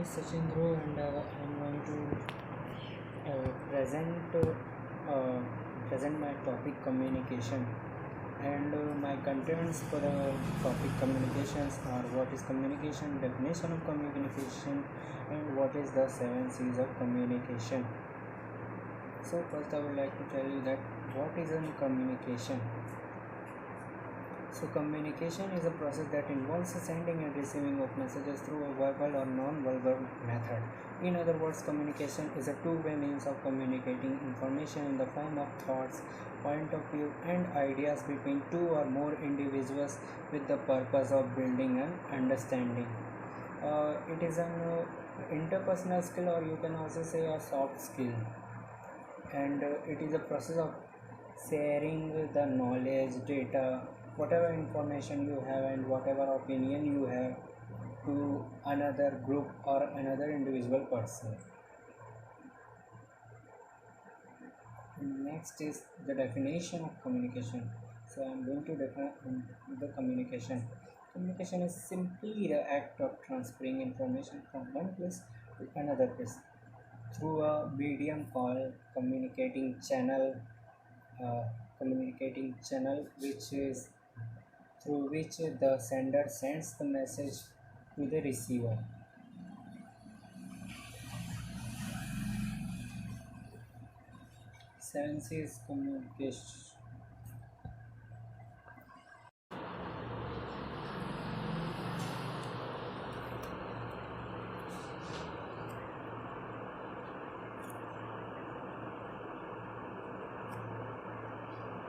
is Sachindro, and I'm going to present my topic communication. And my contents for the topic communications are: what is communication, definition of communication, and what is the 7 C's of communication. So first, I would like to tell you that what is a communication. So communication is a process that involves the sending and receiving of messages through a verbal or non-verbal method. In other words, communication is a two-way means of communicating information in the form of thoughts, point of view, and ideas between two or more individuals with the purpose of building an understanding. It is an interpersonal skill, or you can also say a soft skill, and it is a process of sharing the knowledge, data, whatever information you have and whatever opinion you have to another group or another individual person. Next is the definition of communication. So I'm going to define the communication. Communication is simply the act of transferring information from one place to another place through a medium called communicating channel, which is through which the sender sends the message to the receiver. Sense is communication.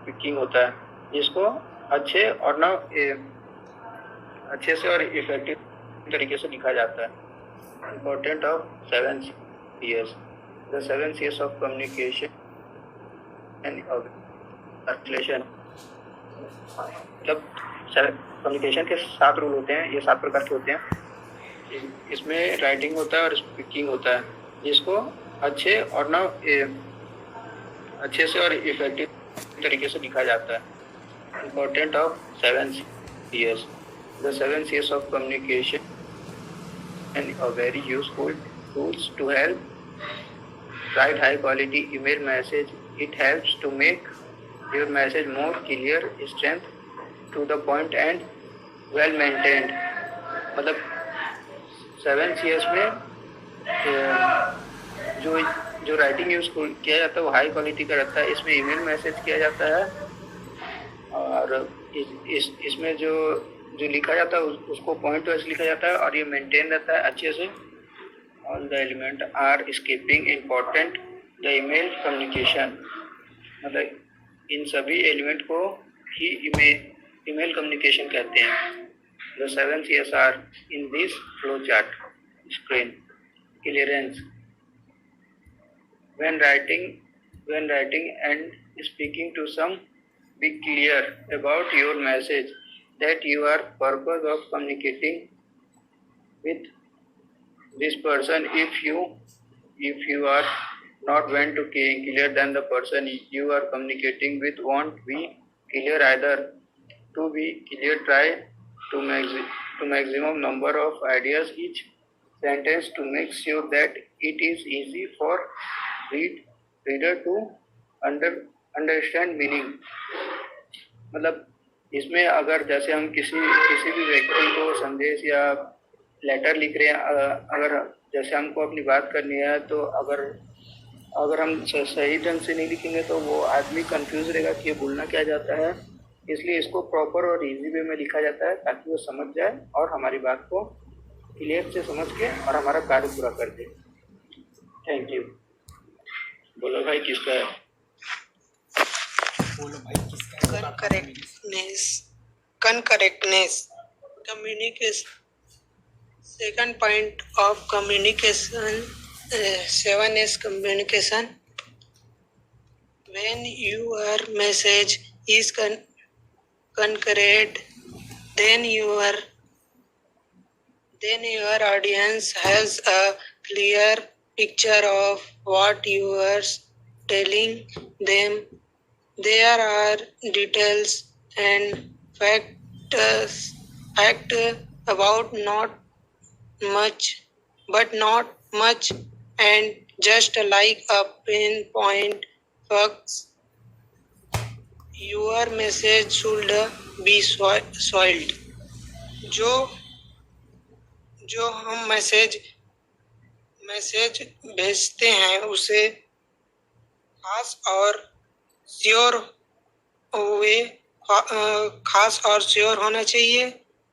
Picking होता है जिसको अच्छे से और effective तरीके से लिखा जाता है। Important of 7 C's, the 7 C's of communication and translation. मतलब कम्युनिकेशन के 7 रूल होते हैं, ये 7 प्रकार के होते हैं। इसमें राइटिंग होता है और स्पीकिंग होता है, जिसको अच्छे से और इफेक्टिव तरीके से लिखा जाता है। Important of 7 C's, the 7 C's of communication and a very useful tools to help write high quality email message. It helps to make your message more clear, strength, to the point and well maintained. मतलब 7 C's में जो writing use किया जाता है वो high quality का रहता है। इसमें ईमेल मैसेज किया जाता है और इसमें जो लिखा जाता है उसको पॉइंट वाइज लिखा जाता है और ये मेंटेन रहता है अच्छे से। All the element are skipping important the email communication. मतलब इन सभी एलिमेंट को ही ईमेल कम्युनिकेशन कहते हैं। The 7 C's are in this flow chart screen. Clearance, when writing and speaking to some, be clear about your message, that you are purpose of communicating with this person. If you are not want to clear, then the person you are communicating with won't be clear either. To be clear, try to maximum number of ideas each sentence to make sure that it is easy for reader to understand meaning। मतलब इसमें अगर जैसे हम किसी भी व्यक्ति को संदेश या लेटर लिख रहे हैं, अगर जैसे हमको अपनी बात करनी है, तो अगर हम सही ढंग से नहीं लिखेंगे तो वो आदमी कंफ्यूज रहेगा कि ये बोलना क्या जाता है। इसलिए इसको प्रॉपर और इजी वे में लिखा जाता है ताकि वो समझ जाए और हमारी बात को क्लियर से समझ के और हमारा कार्य पूरा कर दे। Thank you. बोलो भाई किसका है? Concurrentness. Communication. Second point of communication. 7 is communication. When your message is concurrent, then your audience has a clear picture of what you are telling them. There are details and facts about not much but not much, and just like a pinpoint focus, your message should be soiled. जो जो हम message भेजते हैं उसे खास और sure होना चाहिए।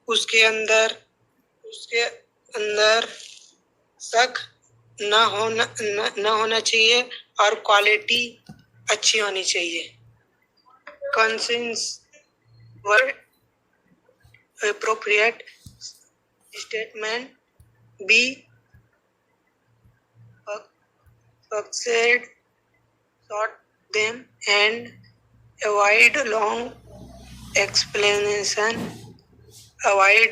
उसके अंदर शक न होना चाहिए और क्वालिटी अच्छी होनी चाहिए। Conscience word appropriate statement be focused, short them, and avoid long explanation. Avoid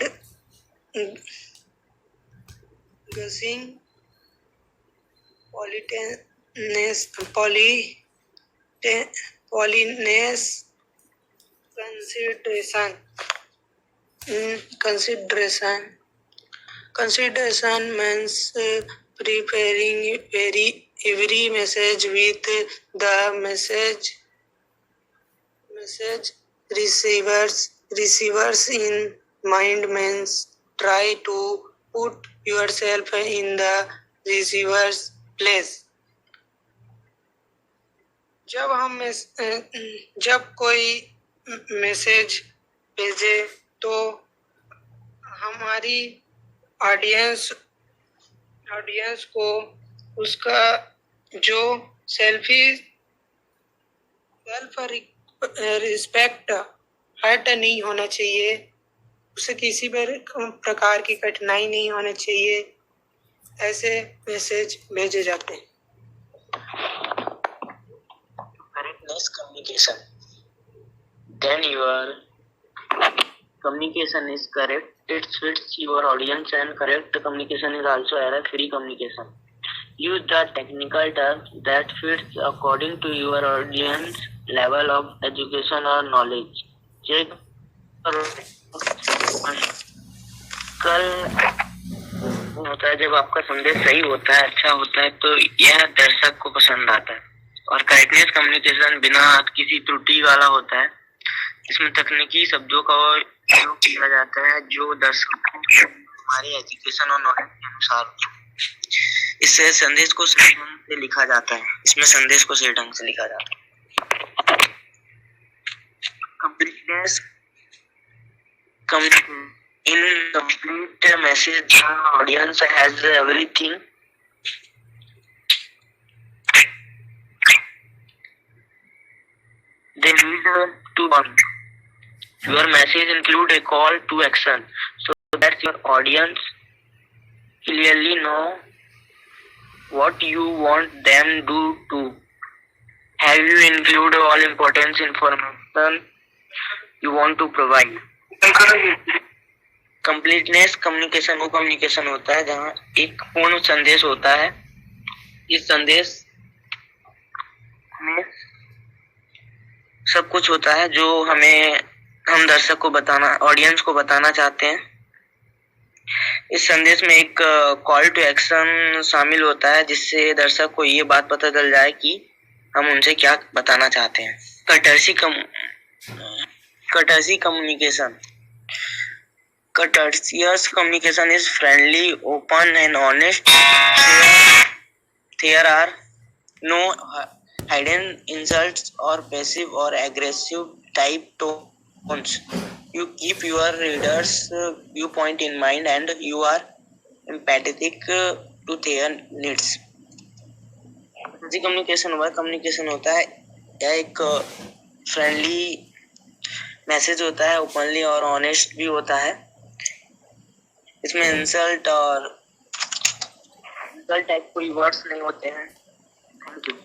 guessing, politeness, consideration means preparing every message with the message receivers in mind, means try to put yourself in the receiver's place. जब कोई message भेजे तो हमारी audience को उसका जो self respect hurt नहीं होना चाहिए, उसे किसी प्रकार की कठिनाई नहीं होना चाहिए। ऐसे मैसेज भेजे जाते हैं। Correctness communication. Then your communication is correct. It fits your audience, and correct communication is also error-free communication. Use the technical terms that fits according to your audience level of education or knowledge. Check कल होता है जब आपका संदेश सही होता है, अच्छा होता है, तो यह दर्शक को पसंद आता है। और करेक्टनेस कम्युनिकेशन बिना किसी त्रुटि वाला होता है। इसमें तकनीकी शब्दों का उपयोग किया जाता है जो दर्शकों को हमारे एजुकेशन और नॉलेज के अनुसार होता है। इससे संदेश को सही ढंग से लिखा जाता है। Completeness in complete message, the audience has everything they need to want. Your message include a call to action so that your audience clearly know what you want them to do. Have you include all important information you want to provide? Completeness communication वो communication होता है जहाँ एक पूर्ण संदेश होता है। इस संदेश में सब कुछ होता है जो हम दर्शक को ऑडियंस को बताना चाहते हैं। इस संदेश में एक कॉल टू एक्शन शामिल होता है जिससे दर्शक को ये बात पता चल जाए कि हम उनसे क्या बताना चाहते हैं। Courteous communication. Courteous communication is friendly, open, and honest. There are no hidden insults or passive or aggressive type tones. You keep your readers' viewpoint in mind, and you are empathetic to their needs. Communication वह communication होता है, यह एक friendly message होता है, openly और honest भी होता है। इसमें इंसल्ट टाइप कोई वर्ड्स नहीं होते हैं। Thank you.